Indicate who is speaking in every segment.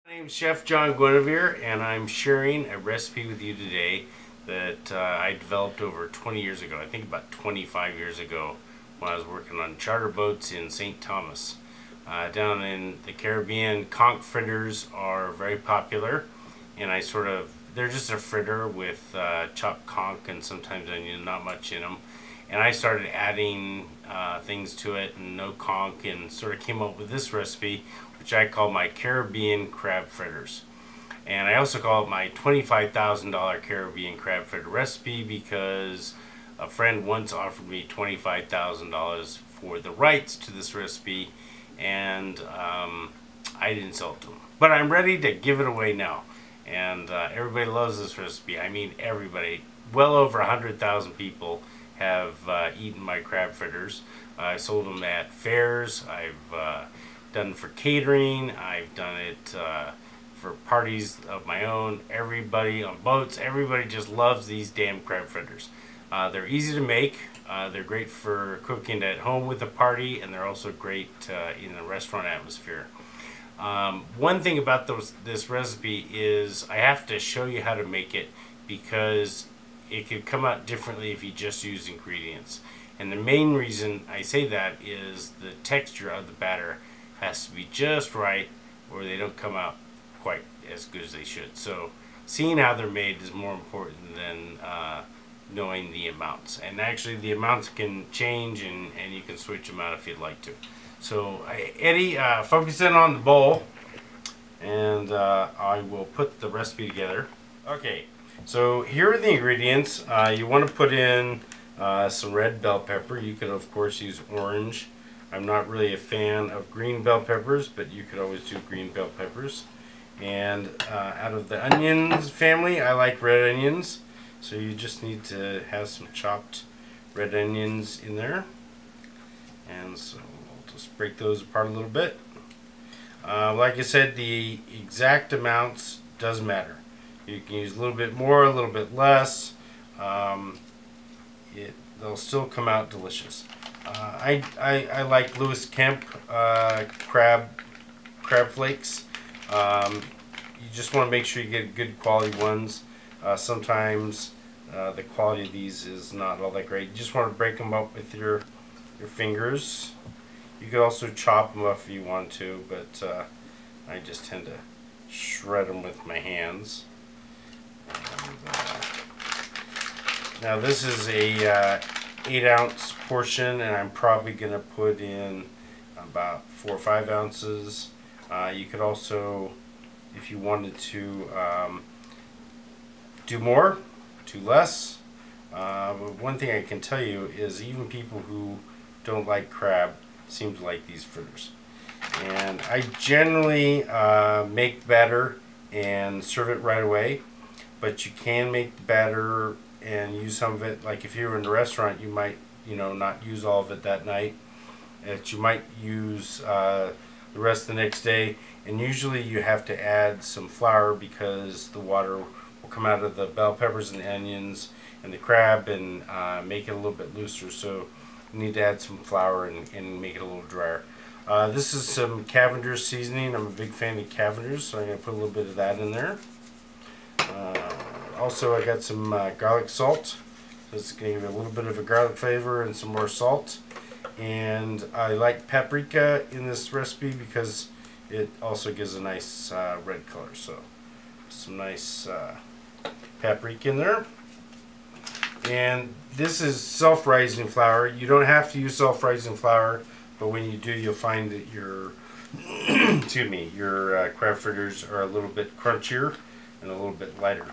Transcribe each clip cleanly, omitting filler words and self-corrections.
Speaker 1: My name's Chef John Guinivere, and I'm sharing a recipe with you today that I developed over 20 years ago. I think about 25 years ago when I was working on charter boats in St. Thomas. Down in the Caribbean, conch fritters are very popular, and they're just a fritter with chopped conch and sometimes onion, not much in them. And I started adding things to it and no conch, and sort of came up with this recipe, which I call my Caribbean crab fritters. And I also call it my $25,000 Caribbean crab fritter recipe because a friend once offered me $25,000 for the rights to this recipe, and I didn't sell it to him. But I'm ready to give it away now. And everybody loves this recipe. I mean, everybody. Well over 100,000 people have eaten my crab fritters. I sold them at fairs. I've done it for catering. I've done it for parties of my own. Everybody on boats, everybody just loves these damn crab fritters. They're easy to make. They're great for cooking at home with a party, and they're also great in a restaurant atmosphere. One thing about this recipe is I have to show you how to make it because it could come out differently if you just use ingredients. And the main reason I say that is the texture of the batter has to be just right, or they don't come out quite as good as they should. So seeing how they're made is more important than knowing the amounts. And actually the amounts can change, and you can switch them out if you'd like to. So Eddie, focus in on the bowl, and I will put the recipe together. Okay, so here are the ingredients. You want to put in some red bell pepper. You could of course use orange. I'm not really a fan of green bell peppers, but you could always do green bell peppers. And out of the onions family, I like red onions. So you just need to have some chopped red onions in there. And so we'll just break those apart a little bit. Like I said, the exact amounts does matter. You can use a little bit more, a little bit less. They'll still come out delicious. I like Lewis Kemp crab flakes. You just want to make sure you get good quality ones. Sometimes the quality of these is not all that great. You just want to break them up with your fingers. You could also chop them up if you want to, but I just tend to shred them with my hands. And, now this is a 8-ounce portion, and I'm probably going to put in about 4 or 5 ounces. You could also, if you wanted to do more, do less. But one thing I can tell you is even people who don't like crab seem to like these fritters. And I generally make batter and serve it right away, but you can make the batter and use some of it. Like if you were in a restaurant, you might, not use all of it that night. You might use the rest the next day. And usually you have to add some flour because the water will come out of the bell peppers and onions and the crab and make it a little bit looser. So you need to add some flour and make it a little drier. This is some Cavender's seasoning. I'm a big fan of Cavender's, so I'm going to put a little bit of that in there. Also, I got some garlic salt. So it's going to give it a little bit of a garlic flavor and some more salt. And I like paprika in this recipe because it also gives a nice red color. So some nice paprika in there. And this is self-rising flour. You don't have to use self-rising flour, but when you do, you'll find that your excuse me, your crab fritters are a little bit crunchier and a little bit lighter.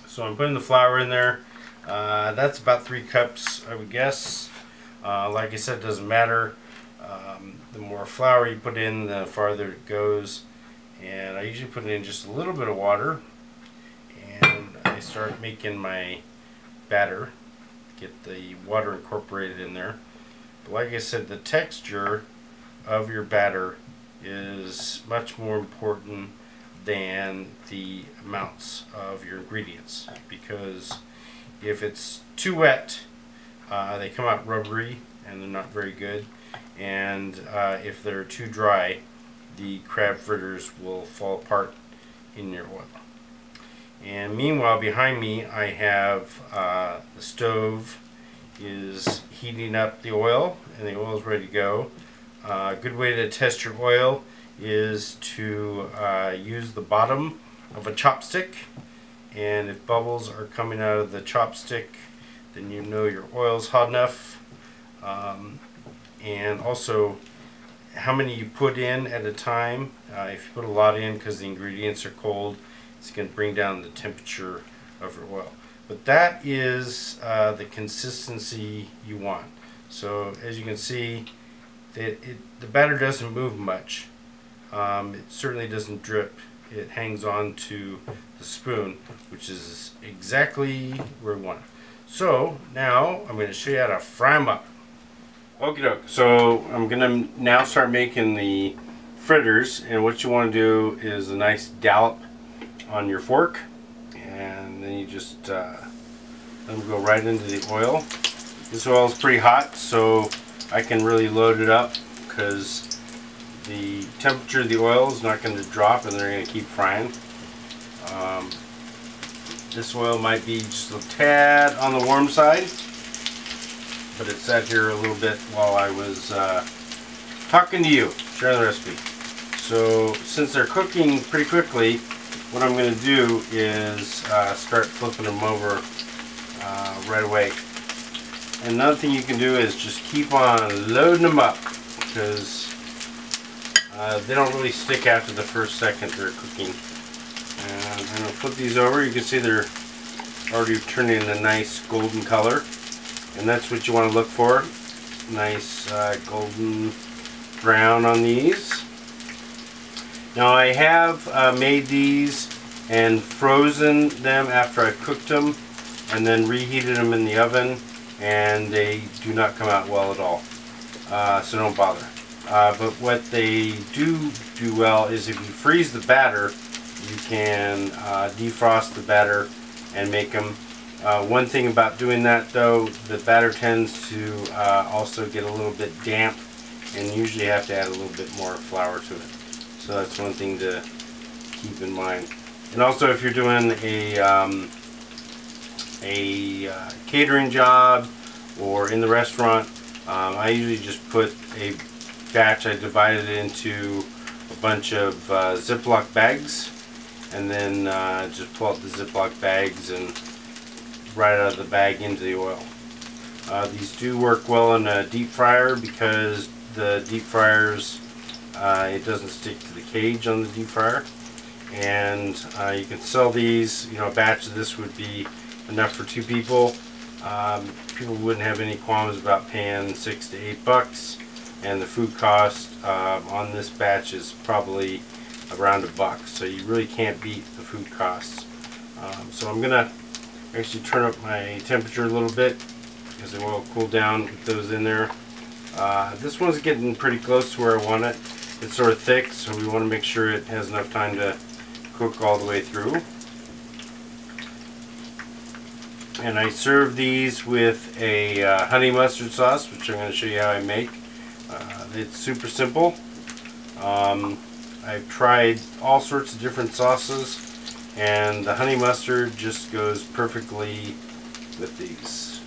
Speaker 1: So I'm putting the flour in there. That's about 3 cups, I would guess. Like I said, it doesn't matter. The more flour you put in, the farther it goes. And I usually put in just a little bit of water, and I start making my batter. Get the water incorporated in there. But like I said, the texture of your batter is much more important than the amounts of your ingredients, because if it's too wet, they come out rubbery and they're not very good, and if they're too dry, the crab fritters will fall apart in your oil. And meanwhile, behind me I have the stove is heating up the oil, and the oil is ready to go. A good way to test your oil is to use the bottom of a chopstick, and if bubbles are coming out of the chopstick, then you know your oil is hot enough. And also how many you put in at a time. If you put a lot in because the ingredients are cold, it's going to bring down the temperature of your oil. But that is the consistency you want. So as you can see, the batter doesn't move much. It certainly doesn't drip. It hangs on to the spoon, which is exactly where we want it. So now I'm going to show you how to fry them up. Okie doke. So I'm going to now start making the fritters, and what you want to do is a nice dollop on your fork, and then you just let them go right into the oil. This oil is pretty hot, so I can really load it up because the temperature of the oil is not going to drop, and they're going to keep frying. This oil might be just a tad on the warm side, but it sat here a little bit while I was talking to you, sharing the recipe. So since they're cooking pretty quickly, what I'm going to do is start flipping them over right away. And another thing you can do is just keep on loading them up, because they don't really stick after the first second they're cooking. And I'm going to flip these over. You can see they're already turning a nice golden color, and that's what you want to look for. Nice golden brown on these. Now I have made these and frozen them after I've cooked them, and then reheated them in the oven, and they do not come out well at all. So don't bother. But what they do well is if you freeze the batter, you can defrost the batter and make them. One thing about doing that though, the batter tends to also get a little bit damp, and you usually have to add a little bit more flour to it. So that's one thing to keep in mind. And also if you're doing a catering job or in the restaurant, I usually just put a batch, I divide it into a bunch of Ziploc bags, and then just pull out the Ziploc bags and right out of the bag into the oil. These do work well in a deep fryer because the deep fryers, it doesn't stick to the cage on the deep fryer. And you can sell these, you know, a batch of this would be enough for 2 people. People wouldn't have any qualms about paying $6 to $8, and the food cost on this batch is probably around $1, so you really can't beat the food costs. So I'm gonna actually turn up my temperature a little bit because it will cool down with those in there. This one's getting pretty close to where I want it. It's sort of thick, so we want to make sure it has enough time to cook all the way through. And I serve these with a honey mustard sauce, which I'm going to show you how I make. It's super simple. I've tried all sorts of different sauces, and the honey mustard just goes perfectly with these.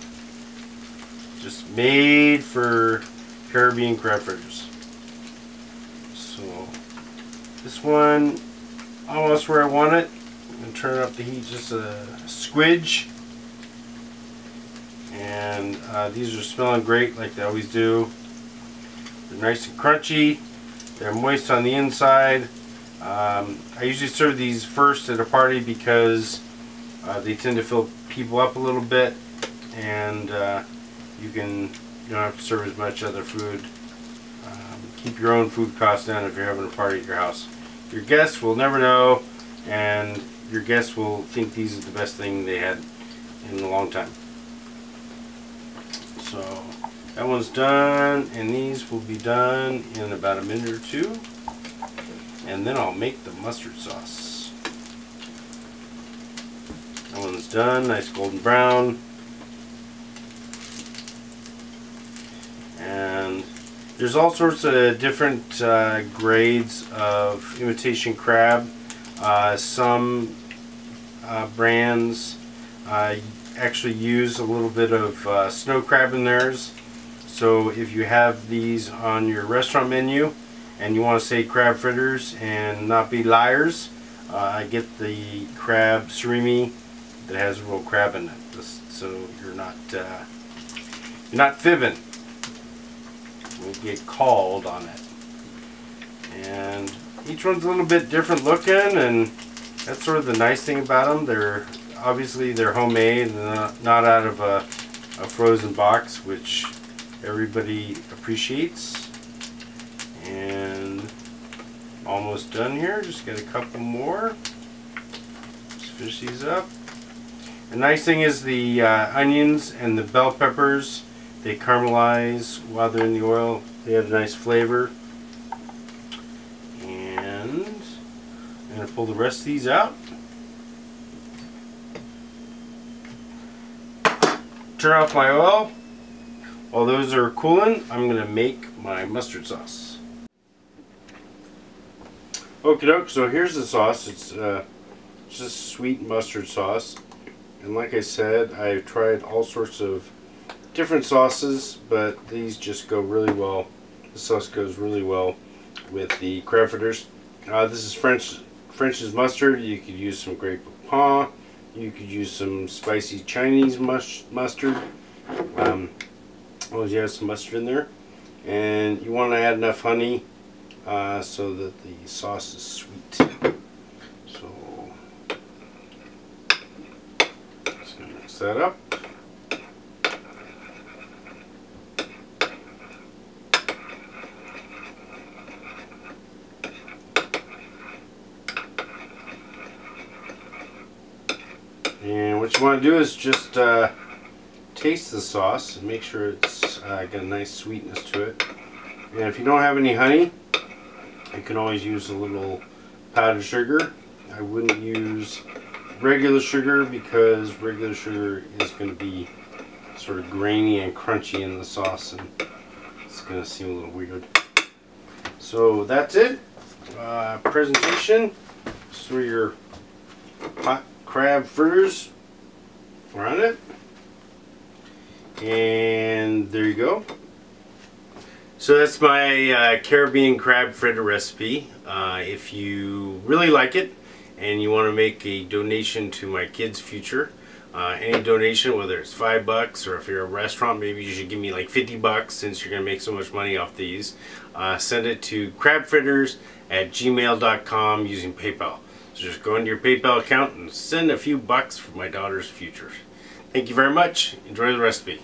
Speaker 1: Just made for Caribbean crab fritters. So this one, almost where I want it. I'm going to turn up the heat just a squidge. And these are smelling great like they always do. They're nice and crunchy. They're moist on the inside. I usually serve these first at a party because they tend to fill people up a little bit, and you don't have to serve as much other food. Keep your own food costs down if you're having a party at your house. Your guests will never know, and your guests will think these are the best thing they had in a long time. So that one's done, and these will be done in about a minute or 2, and then I'll make the mustard sauce. That one's done, nice golden brown. And There's all sorts of different grades of imitation crab. Some brands actually use a little bit of snow crab in theirs. So if you have these on your restaurant menu and you want to say crab fritters and not be liars, I get the crab surimi that has real crab in it. So you're not fibbing. We'll get called on it. And each one's a little bit different looking, and that's sort of the nice thing about them. Obviously they're homemade and not out of a frozen box, which everybody appreciates. And almost done here. Just get a couple more. Let's fish these up. The nice thing is the onions and the bell peppers, they caramelize while they're in the oil. They have a nice flavor. And I'm going to pull the rest of these out. Turn off my oil. While those are cooling, I'm going to make my mustard sauce. Okie doke, so here's the sauce. It's just sweet mustard sauce. And like I said, I've tried all sorts of different sauces, but these just go really well. The sauce goes really well with the crab fritters. This is French's mustard. You could use some Grey Poupon. You could use some spicy Chinese mustard. Always have some mustard in there. And you want to add enough honey so that the sauce is sweet. So just gonna mix that up. And what you want to do is just taste the sauce and make sure it's got a nice sweetness to it. And if you don't have any honey, you can always use a little powdered sugar. I wouldn't use regular sugar because regular sugar is going to be sort of grainy and crunchy in the sauce, and it's going to seem a little weird. So that's it. Presentation. So your hot crab fritters are on it, and there you go. So that's my Caribbean crab fritter recipe. If you really like it and you want to make a donation to my kids' future, any donation, whether it's $5 or if you're a restaurant, maybe you should give me like $50 since you're going to make so much money off these. Send it to crabfritters@gmail.com using PayPal. So just go into your PayPal account and send a few bucks for my daughter's future. Thank you very much. Enjoy the recipe.